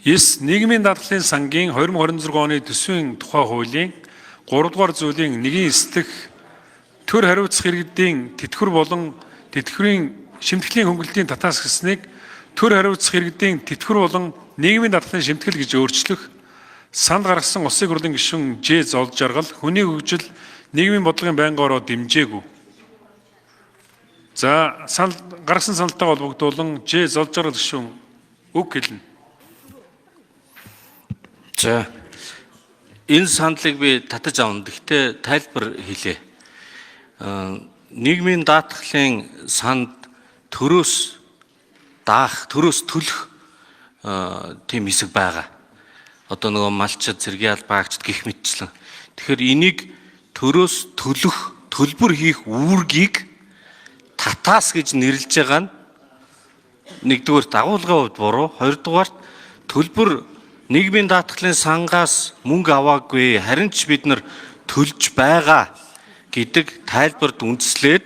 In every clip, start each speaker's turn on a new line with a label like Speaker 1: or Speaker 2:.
Speaker 1: 9. Нийгмийн даатгалын сангийн 2026 оны төсвийн тухай хуулийн 3 дугаар зүйлийн 1-ийн эслэх төр хариуцах иргэдийн тэтгэвэр болон тэтгэврийн шимтгэлийн хөнгөлөлтийн татаас гэснийг төр хариуцах иргэдийн тэтгэвэр болон нийгмийн даатгалын шимтгэл гэж өөрчлөх, санд гаргасан улсын хурлын гишүүн Ж. Золж Жаргал хүний хөгжил нийгмийн бодлогын байнгын ороо дэмжээгүй. За, гаргасан саналтайгаа холбогдуулан Ж. Золж Жаргал гишүүн үг хэлнэ.
Speaker 2: За, энэ саналыг би татаж авна. Гэхдээ тайлбар хийлээ. Нийгмийн даатгалын санд төрөөс төлөх тийм хэсэг байгаа. Одоо нөгөө малчид, цэргийн албаагчид гэх мэтчлэн. Тэгэхээр энийг төрөөс төлөх, төлбөр хийх үүргийг татаас гэж нэрлэж байгаа нь нэгдүгээр дагуулгын хувьд буруу, хоёрдугаар төлбөр нийгмийн даатгалын сангаас мөнгө аваагүй, харин ч бид нар төлж байгаа гэдэг тайлбарт үндэслээд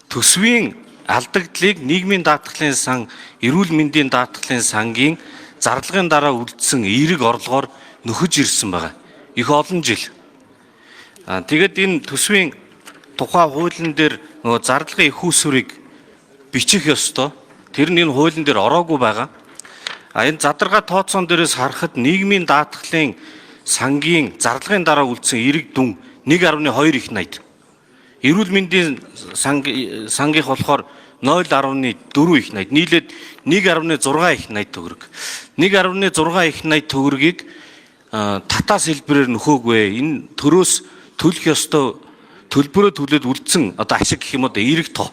Speaker 2: төсвийн алдагдлыг нийгмийн даатгалын сан, эрүүл мэндийн даатгалын сангийн зарлагын дараа үлдсэн эерэг орлогоор нөхөж ирсэн байгаа. Их олон жил. Тэгээд энэ төсвийн тухай хуулийн дээр нөгөө зарлагын их усүрийг бичих ёстой. Тэр нь энэ хуулийн дээр ороогүй байгаа. Энэ задаргаа тооцоон дээрээс харахад нийгмийн даатгалын сангийн зарлагын дараа үлдсэн эерэг дүн 1.2 их найд. Эрүүл мэндийн сангийнх болохоор 0.4 их найд. Нийлээд 1.6 их найд төгрөг. 1.6 их найд төгрөгийг татаас хэлбэрээр нөхөөгүй. Энэ төрөөс төлөх ёстой төлбөрөө төлөөд үлдсэн одоо ашиг гэх юм уу эерэг тоо.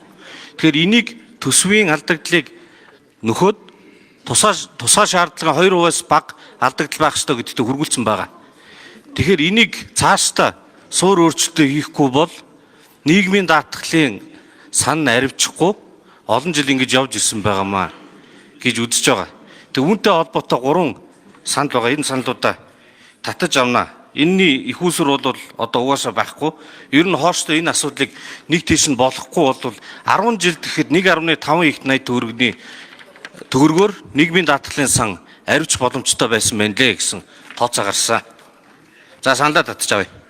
Speaker 2: Тэгэхээр энийг төсвийн алдагдлыг нөхөд тусаа шаардлагын 2%-аас бага алдагдал байх ёстой гэдэгт хүргүүлсэн байгаа. Тэгэхээр энийг цаашдаа суур өөрчлөлтөө хийхгүй бол нийгмийн даатгалын сан аривчихгүй олон жил ингэж явж ирсэн байгаамаа гэж үзэж байгаа. Тэг үүнтэй холбоотой 3 санал байгаа. Энэ саналуудаа татаж авнаа. Энэний их усүр бол одоо угаасаа байхгүй. Ер нь хооштой энэ асуудлыг нэг тийш нь болохгүй бол 10 жил гэхэд 1.5 их найд төгрөгөөр нийгмийн даатгалын сан аривч боломжтой байсан байна лээ гэсэн тооцоо гарсан. За, саналаа татаж авъя.